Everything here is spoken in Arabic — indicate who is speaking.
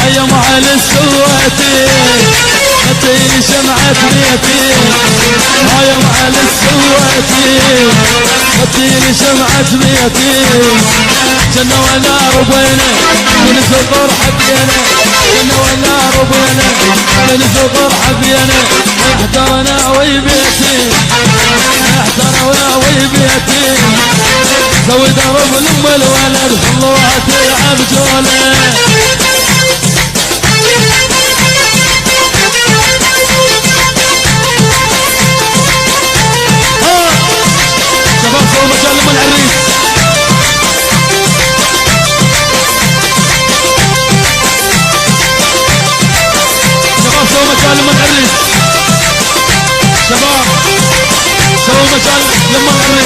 Speaker 1: ايام على السواتي خدي شمعة بيتي ايام على السواتي خدي شمعة بيتي جنة ونار بينا من زقر حبينا جنة ونار بينا من زقر حبينا احضرنا ويبيتي احضرنا ويبيتي سوي درب الام الولد خلوات يلعب جوله شباب سووا مجال لما العريس شباب سووا مجال لما العريس شباب سووا مجال لما العريس